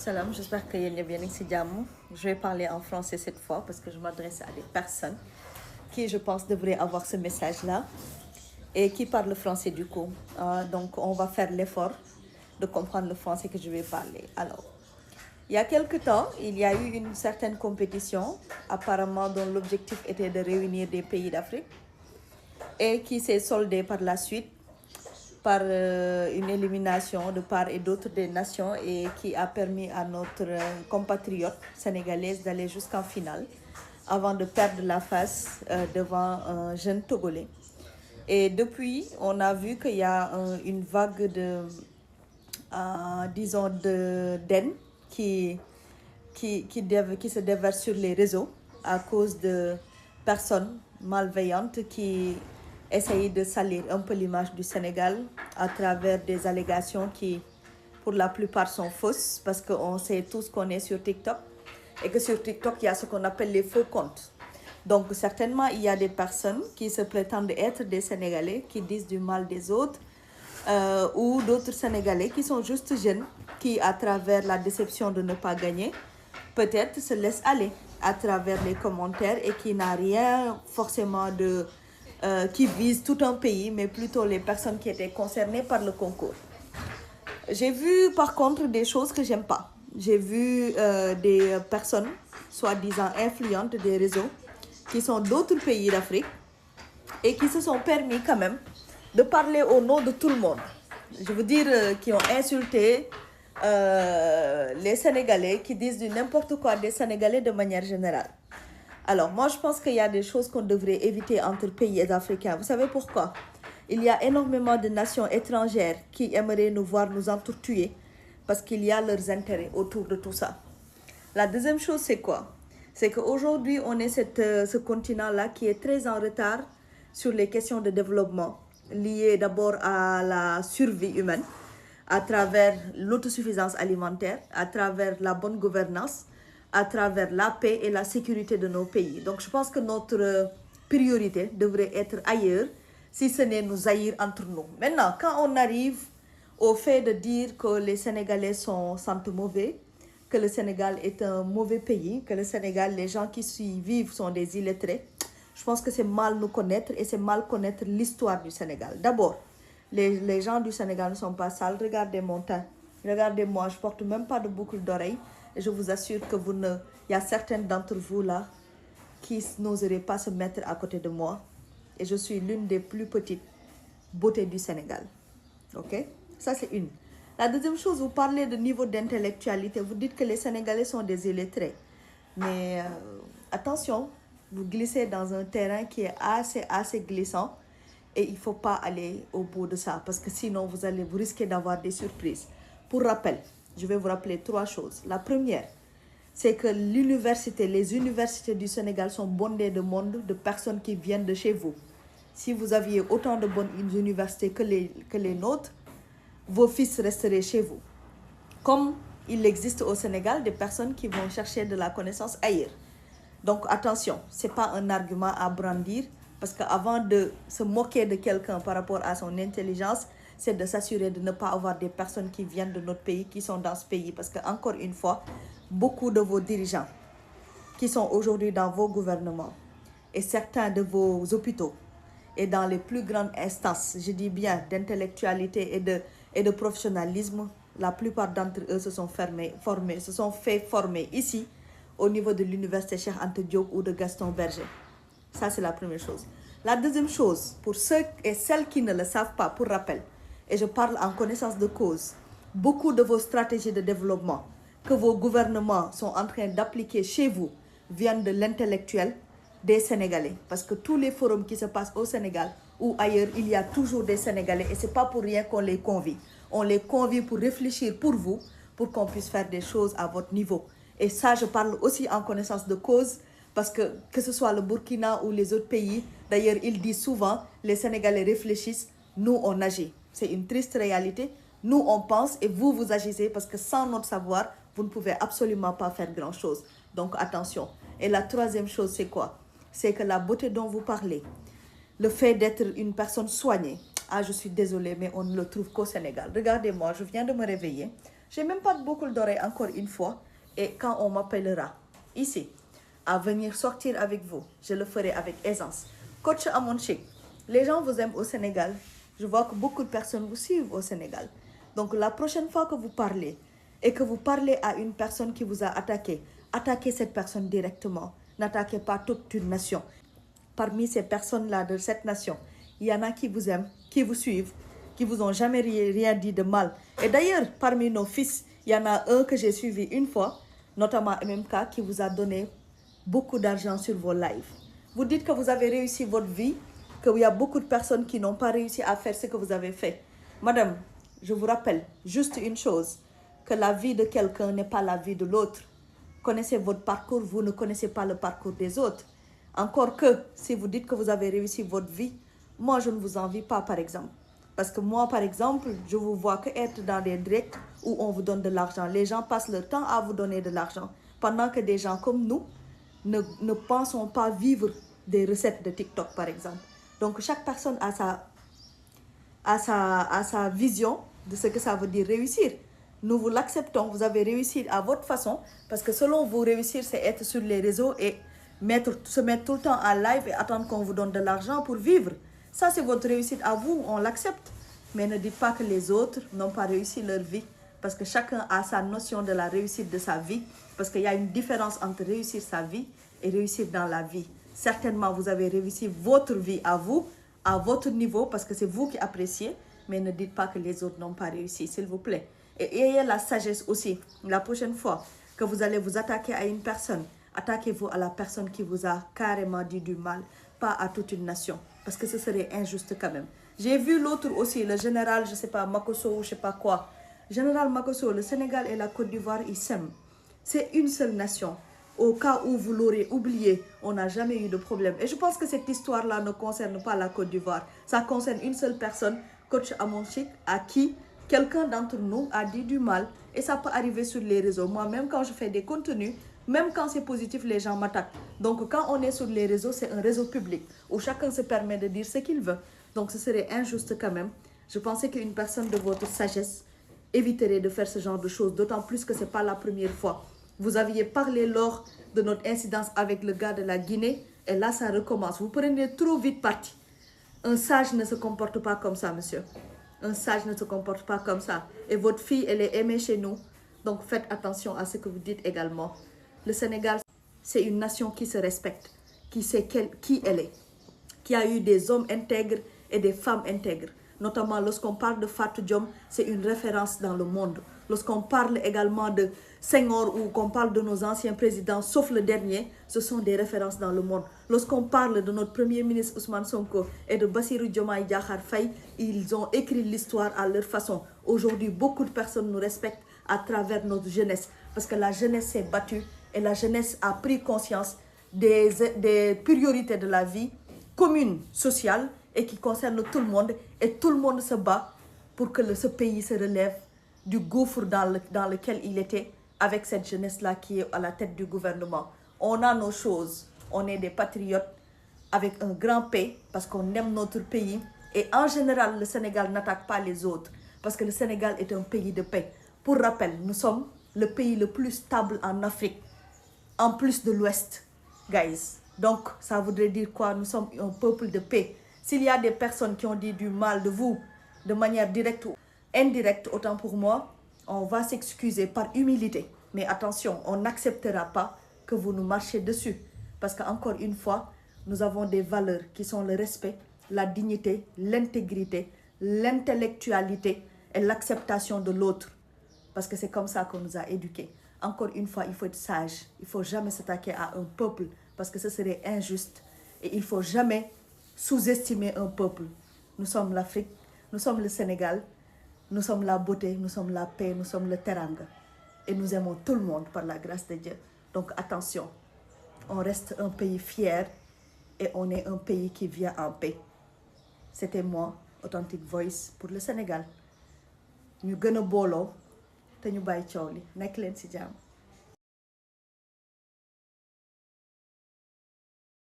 Salam, j'espère que vous bien ici. Je vais parler en français cette fois parce que je m'adresse à des personnes qui, je pense, devraient avoir ce message-là et qui parlent français du coup. Donc, on va faire l'effort de comprendre le français que je vais parler. Alors, il y a quelque temps, il y a eu une certaine compétition, apparemment dont l'objectif était de réunir des pays d'Afrique et qui s'est soldée par la suite par une élimination de part et d'autre des nations et qui a permis à notre compatriote sénégalaise d'aller jusqu'en finale avant de perdre la face devant un jeune Togolais. Et depuis, on a vu qu'il y a une vague de, disons, de d'haine qui se déverse sur les réseaux à cause de personnes malveillantes qui essayent de salir un peu l'image du Sénégal à travers des allégations qui, pour la plupart, sont fausses parce qu'on sait tous qu'on est sur TikTok et que sur TikTok, il y a ce qu'on appelle les faux comptes. Donc, certainement, il y a des personnes qui se prétendent être des Sénégalais, qui disent du mal des autres, ou d'autres Sénégalais qui sont juste jeunes, qui, à travers la déception de ne pas gagner, peut-être se laissent aller à travers les commentaires et qui n'a rien forcément de... qui vise tout un pays, mais plutôt les personnes qui étaient concernées par le concours. J'ai vu par contre des choses que j'aime pas. J'ai vu des personnes, soi-disant influentes des réseaux, qui sont d'autres pays d'Afrique et qui se sont permis quand même de parler au nom de tout le monde. Je veux dire, qui ont insulté les Sénégalais, qui disent du n'importe quoi des Sénégalais de manière générale. Alors, moi, je pense qu'il y a des choses qu'on devrait éviter entre pays africains. Vous savez pourquoi? Il y a énormément de nations étrangères qui aimeraient nous voir nous entretuer parce qu'il y a leurs intérêts autour de tout ça. La deuxième chose, c'est quoi? C'est qu'aujourd'hui, on est ce continent-là qui est très en retard sur les questions de développement liées d'abord à la survie humaine, à travers l'autosuffisance alimentaire, à travers la bonne gouvernance, à travers la paix et la sécurité de nos pays. Donc je pense que notre priorité devrait être ailleurs, si ce n'est nous haïr entre nous. Maintenant, quand on arrive au fait de dire que les Sénégalais sentent mauvais, que le Sénégal est un mauvais pays, que le Sénégal, les gens qui y vivent sont des illettrés, je pense que c'est mal nous connaître et c'est mal connaître l'histoire du Sénégal. D'abord, les gens du Sénégal ne sont pas sales. Regardez mon teint. Regardez-moi, je ne porte même pas de boucle d'oreille. Et je vous assure que il y a certaines d'entre vous là qui n'oseraient pas se mettre à côté de moi. Et je suis l'une des plus petites beautés du Sénégal. Ok? Ça, c'est une. La deuxième chose, vous parlez de niveau d'intellectualité. Vous dites que les Sénégalais sont des illettrés. Mais attention, vous glissez dans un terrain qui est assez glissant. Et il ne faut pas aller au bout de ça. Parce que sinon, vous risquez d'avoir des surprises. Pour rappel, je vais vous rappeler 3 choses. La première, c'est que les universités du Sénégal sont bondées de monde, de personnes qui viennent de chez vous. Si vous aviez autant de bonnes universités que les nôtres, vos fils resteraient chez vous. Comme il existe au Sénégal des personnes qui vont chercher de la connaissance ailleurs. Donc attention, ce n'est pas un argument à brandir, parce qu'avant de se moquer de quelqu'un par rapport à son intelligence, c'est de s'assurer de ne pas avoir des personnes qui viennent de notre pays, qui sont dans ce pays. Parce que, encore une fois, beaucoup de vos dirigeants qui sont aujourd'hui dans vos gouvernements et certains de vos hôpitaux et dans les plus grandes instances, je dis bien d'intellectualité et de professionnalisme, la plupart d'entre eux se sont fait former ici, au niveau de l'université Cheikh Anta Diop ou de Gaston Berger. Ça, c'est la première chose. La deuxième chose, pour ceux et celles qui ne le savent pas, pour rappel, et je parle en connaissance de cause, beaucoup de vos stratégies de développement que vos gouvernements sont en train d'appliquer chez vous viennent de l'intellectuel des Sénégalais. Parce que tous les forums qui se passent au Sénégal ou ailleurs, il y a toujours des Sénégalais et ce n'est pas pour rien qu'on les convie. On les convie pour réfléchir pour vous, pour qu'on puisse faire des choses à votre niveau. Et ça, je parle aussi en connaissance de cause parce que ce soit le Burkina ou les autres pays, d'ailleurs, ils disent souvent, les Sénégalais réfléchissent, nous, on agit. C'est une triste réalité. Nous, on pense et vous, vous agissez parce que sans notre savoir, vous ne pouvez absolument pas faire grand-chose. Donc, attention. Et la troisième chose, c'est quoi? C'est que la beauté dont vous parlez, le fait d'être une personne soignée, je suis désolée, mais on ne le trouve qu'au Sénégal. Regardez-moi, je viens de me réveiller. J'ai même pas de boucle d'oreille encore une fois. Et quand on m'appellera ici à venir sortir avec vous, je le ferai avec aisance. Coach Amon Chic, les gens vous aiment au Sénégal. Je vois que beaucoup de personnes vous suivent au Sénégal. Donc la prochaine fois que vous parlez et que vous parlez à une personne qui vous a attaqué, attaquez cette personne directement. N'attaquez pas toute une nation. Parmi ces personnes-là de cette nation, il y en a qui vous aiment, qui vous suivent, qui vous ont jamais rien dit de mal. Et d'ailleurs, parmi nos fils, il y en a un que j'ai suivi une fois, notamment MMK, qui vous a donné beaucoup d'argent sur vos lives. Vous dites que vous avez réussi votre vie, qu'il y a beaucoup de personnes qui n'ont pas réussi à faire ce que vous avez fait. Madame, je vous rappelle juste une chose, que la vie de quelqu'un n'est pas la vie de l'autre. Connaissez votre parcours, vous ne connaissez pas le parcours des autres. Encore que, si vous dites que vous avez réussi votre vie, moi je ne vous envie pas par exemple. Parce que moi par exemple, je vous vois que être dans des directs où on vous donne de l'argent. Les gens passent leur temps à vous donner de l'argent. Pendant que des gens comme nous ne pensons pas vivre des recettes de TikTok par exemple. Donc chaque personne a sa vision de ce que ça veut dire réussir. Nous vous l'acceptons, vous avez réussi à votre façon, parce que selon vous, réussir, c'est être sur les réseaux et se mettre tout le temps en live et attendre qu'on vous donne de l'argent pour vivre. Ça, c'est votre réussite à vous, on l'accepte. Mais ne dites pas que les autres n'ont pas réussi leur vie, parce que chacun a sa notion de la réussite de sa vie, parce qu'il y a une différence entre réussir sa vie et réussir dans la vie. Certainement, vous avez réussi votre vie à vous, à votre niveau, parce que c'est vous qui appréciez, mais ne dites pas que les autres n'ont pas réussi, s'il vous plaît. Et ayez la sagesse aussi, la prochaine fois que vous allez vous attaquer à une personne, attaquez-vous à la personne qui vous a carrément dit du mal, pas à toute une nation, parce que ce serait injuste quand même. J'ai vu l'autre aussi, le général, je sais pas, Makosso ou je sais pas quoi. Général Makosso, le Sénégal et la Côte d'Ivoire, ils s'aiment. C'est une seule nation. Au cas où vous l'aurez oublié, on n'a jamais eu de problème. Et je pense que cette histoire-là ne concerne pas la Côte d'Ivoire. Ça concerne une seule personne, Coach Amon Chic, à qui quelqu'un d'entre nous a dit du mal. Et ça peut arriver sur les réseaux. Moi, même quand je fais des contenus, même quand c'est positif, les gens m'attaquent. Donc, quand on est sur les réseaux, c'est un réseau public où chacun se permet de dire ce qu'il veut. Donc, ce serait injuste quand même. Je pensais qu'une personne de votre sagesse éviterait de faire ce genre de choses, d'autant plus que ce n'est pas la première fois. Vous aviez parlé lors de notre incidence avec le gars de la Guinée, et là, ça recommence. Vous prenez trop vite parti. Un sage ne se comporte pas comme ça, monsieur. Un sage ne se comporte pas comme ça. Et votre fille, elle est aimée chez nous. Donc, faites attention à ce que vous dites également. Le Sénégal, c'est une nation qui se respecte, qui sait qui elle est, qui a eu des hommes intègres et des femmes intègres. Notamment lorsqu'on parle de Fatou Diom, c'est une référence dans le monde. Lorsqu'on parle également de Senghor ou qu'on parle de nos anciens présidents, sauf le dernier, ce sont des références dans le monde. Lorsqu'on parle de notre premier ministre Ousmane Sonko et de Bassirou Diomaye Diakhar Faye, ils ont écrit l'histoire à leur façon. Aujourd'hui, beaucoup de personnes nous respectent à travers notre jeunesse, parce que la jeunesse s'est battue et la jeunesse a pris conscience des priorités de la vie commune, sociale, et qui concerne tout le monde, et tout le monde se bat pour que ce pays se relève du gouffre dans lequel il était, avec cette jeunesse-là qui est à la tête du gouvernement. On a nos choses, on est des patriotes avec un grand P, parce qu'on aime notre pays, et en général, le Sénégal n'attaque pas les autres, parce que le Sénégal est un pays de paix. Pour rappel, nous sommes le pays le plus stable en Afrique, en plus de l'Ouest, guys. Donc, ça voudrait dire quoi? Nous sommes un peuple de paix. S'il y a des personnes qui ont dit du mal de vous, de manière directe ou indirecte, autant pour moi, on va s'excuser par humilité. Mais attention, on n'acceptera pas que vous nous marchiez dessus. Parce qu'encore une fois, nous avons des valeurs qui sont le respect, la dignité, l'intégrité, l'intellectualité et l'acceptation de l'autre. Parce que c'est comme ça qu'on nous a éduqués. Encore une fois, il faut être sage. Il ne faut jamais s'attaquer à un peuple parce que ce serait injuste. Et il ne faut jamais sous-estimer un peuple. Nous sommes l'Afrique, nous sommes le Sénégal, nous sommes la beauté, nous sommes la paix, nous sommes le teranga. Et nous aimons tout le monde par la grâce de Dieu. Donc attention, on reste un pays fier et on est un pays qui vient en paix. C'était moi, Authentic Voice pour le Sénégal. Ñu gën a booloo te ñu bàyyi coow li nekk leen ci jàmm.